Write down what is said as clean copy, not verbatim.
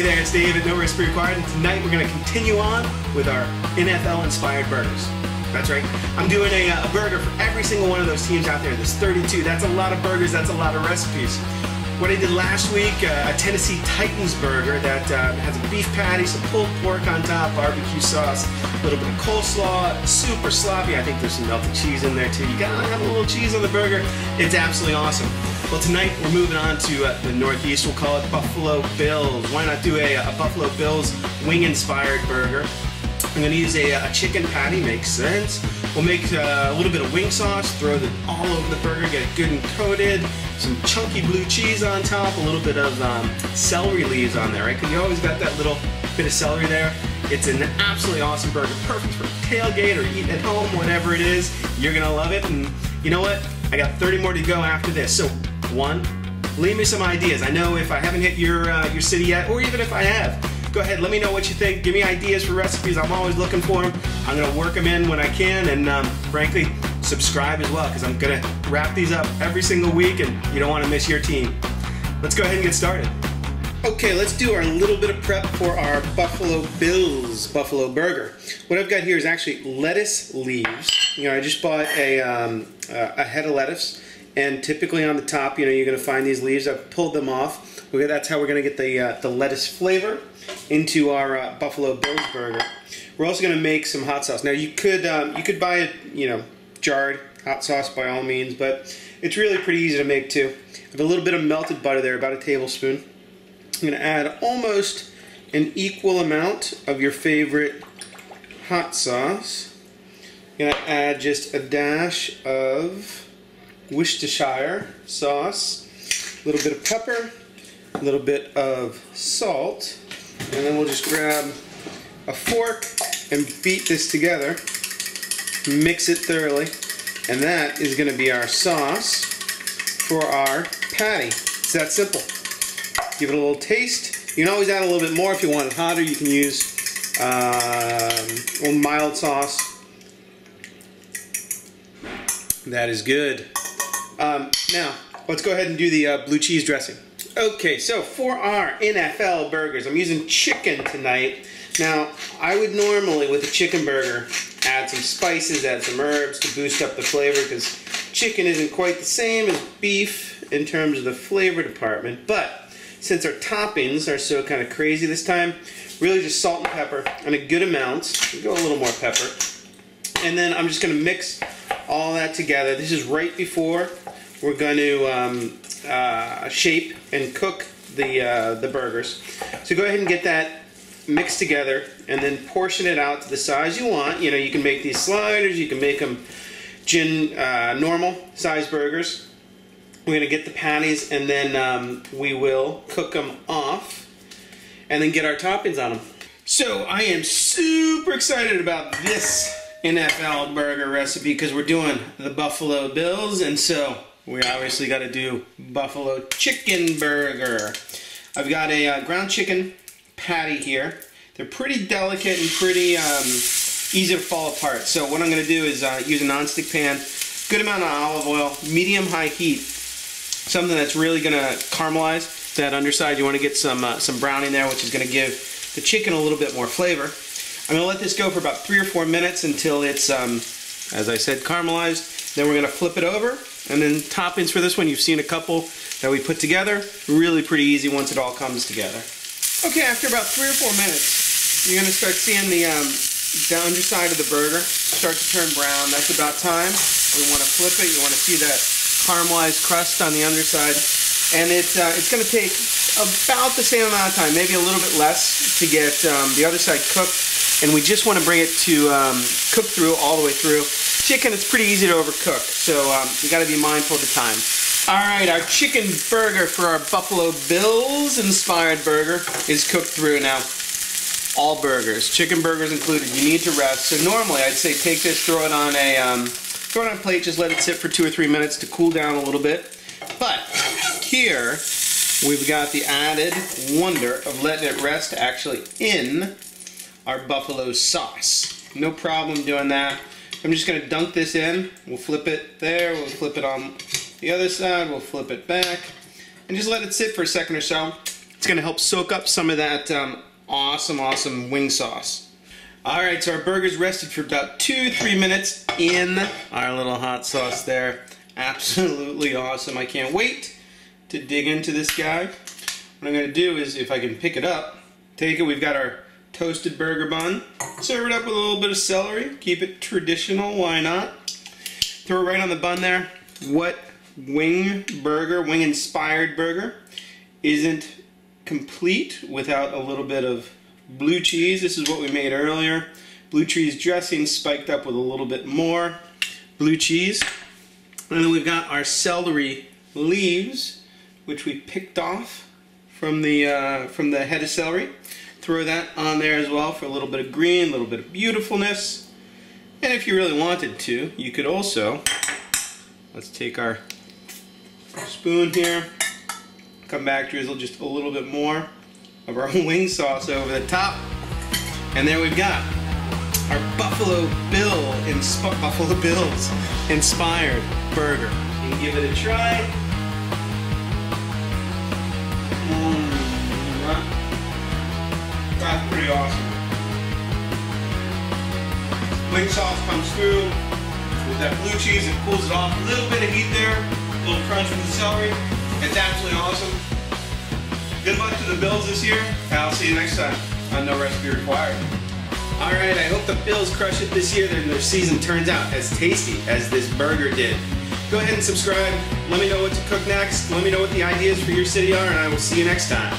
Hey there, it's Dave at NoRecipeRequired, and tonight we're going to continue on with our NFL-inspired burgers. That's right, I'm doing a burger for every single one of those teams out there. There's 32, that's a lot of burgers, that's a lot of recipes. What I did last week, a Tennessee Titans burger that has a beef patty, some pulled pork on top, barbecue sauce, a little bit of coleslaw, super sloppy. I think there's some melted cheese in there too. You gotta have a little cheese on the burger. It's absolutely awesome. Well, tonight we're moving on to the Northeast. We'll call it Buffalo Bills. Why not do a Buffalo Bills wing-inspired burger? I'm going to use a chicken patty, makes sense. We'll make a little bit of wing sauce, throw it all over the burger, get it good and coated. Some chunky blue cheese on top, a little bit of celery leaves on there, right? Because you always got that little bit of celery there. It's an absolutely awesome burger, perfect for tailgate or eating at home, whatever it is. You're going to love it. And you know what? I got 30 more to go after this. So, one, leave me some ideas. I know if I haven't hit your city yet, or even if I have, go ahead, let me know what you think. Give me ideas for recipes. I'm always looking for them. I'm going to work them in when I can, and frankly, subscribe as well, because I'm going to wrap these up every single week, and you don't want to miss your team. Let's go ahead and get started. Okay, let's do our little bit of prep for our Buffalo Bills Buffalo Burger. What I've got here is actually lettuce leaves. You know, I just bought a head of lettuce, and typically on the top, you know, you're going to find these leaves. I've pulled them off. That's how we're going to get the lettuce flavor into our Buffalo Bills burger. We're also going to make some hot sauce. Now you could buy it, you know, jarred hot sauce by all means, but it's really pretty easy to make too. I have a little bit of melted butter there, about a tablespoon. I'm going to add almost an equal amount of your favorite hot sauce. I'm going to add just a dash of Worcestershire sauce, a little bit of pepper, a little bit of salt, and then we'll just grab a fork and beat this together, mix it thoroughly, and that is going to be our sauce for our patty. It's that simple. Give it a little taste. You can always add a little bit more if you want it hotter. You can use a little mild sauce. That is good. Now, let's go ahead and do the blue cheese dressing. Okay, so for our NFL burgers, I'm using chicken tonight. Now, I would normally, with a chicken burger, add some spices, add some herbs to boost up the flavor, because chicken isn't quite the same as beef in terms of the flavor department. But since our toppings are so kind of crazy this time, really just salt and pepper and a good amount. We'll go a little more pepper. And then I'm just going to mix all that together. This is right before we're going to shape and cook the burgers. So go ahead and get that mixed together and then portion it out to the size you want. You know, you can make these sliders, you can make them normal size burgers. We're going to get the patties, and then we will cook them off and then get our toppings on them. So I am super excited about this NFL burger recipe because we're doing the Buffalo Bills, and so we obviously got to do Buffalo chicken burger. I've got a ground chicken patty here. They're pretty delicate and pretty easy to fall apart. So what I'm going to do is use a nonstick pan, good amount of olive oil, medium-high heat, something that's really going to caramelize that underside. You want to get some browning there, which is going to give the chicken a little bit more flavor. I'm going to let this go for about 3 or 4 minutes until it's, as I said, caramelized. Then we're going to flip it over. And then toppings for this one, you've seen a couple that we put together. Really pretty easy once it all comes together. Okay, after about 3 or 4 minutes, you're going to start seeing the underside of the burger start to turn brown. That's about time. We want to flip it. You want to see that caramelized crust on the underside. And it's going to take about the same amount of time, maybe a little bit less, to get the other side cooked. And we just want to bring it to cook through all the way through. Chicken, it's pretty easy to overcook, so you got to be mindful of the time. All right, our chicken burger for our Buffalo Bills inspired burger is cooked through. Now, all burgers, chicken burgers included, you need to rest. So normally, I'd say take this, throw it on a plate, just let it sit for 2 or 3 minutes to cool down a little bit. But here, we've got the added wonder of letting it rest actually in our buffalo sauce. No problem doing that. I'm just going to dunk this in. We'll flip it there. We'll flip it on the other side. We'll flip it back. And just let it sit for a second or so. It's going to help soak up some of that awesome wing sauce. Alright, so our burger's rested for about 2-3 minutes in our little hot sauce there. Absolutely awesome. I can't wait to dig into this guy. What I'm going to do is, if I can pick it up, take it, we've got our toasted burger bun. Serve it up with a little bit of celery. Keep it traditional, why not? Throw it right on the bun there. What wing-inspired burger isn't complete without a little bit of blue cheese? This is what we made earlier. Blue cheese dressing spiked up with a little bit more blue cheese. And then we've got our celery leaves, which we picked off from the head of celery. Throw that on there as well for a little bit of green, a little bit of beautifulness. And if you really wanted to, you could also, let's take our spoon here, come back, drizzle just a little bit more of our wing sauce over the top. And there we've got our Buffalo Bills inspired burger. You can give it a try. That's pretty awesome. Wing sauce comes through with that blue cheese, it cools it off. A little bit of heat there, a little crunch with the celery. It's absolutely awesome. Good luck to the Bills this year, and I'll see you next time on No Recipe Required. Alright, I hope the Bills crush it this year and their season turns out as tasty as this burger did. Go ahead and subscribe. Let me know what to cook next. Let me know what the ideas for your city are, and I will see you next time.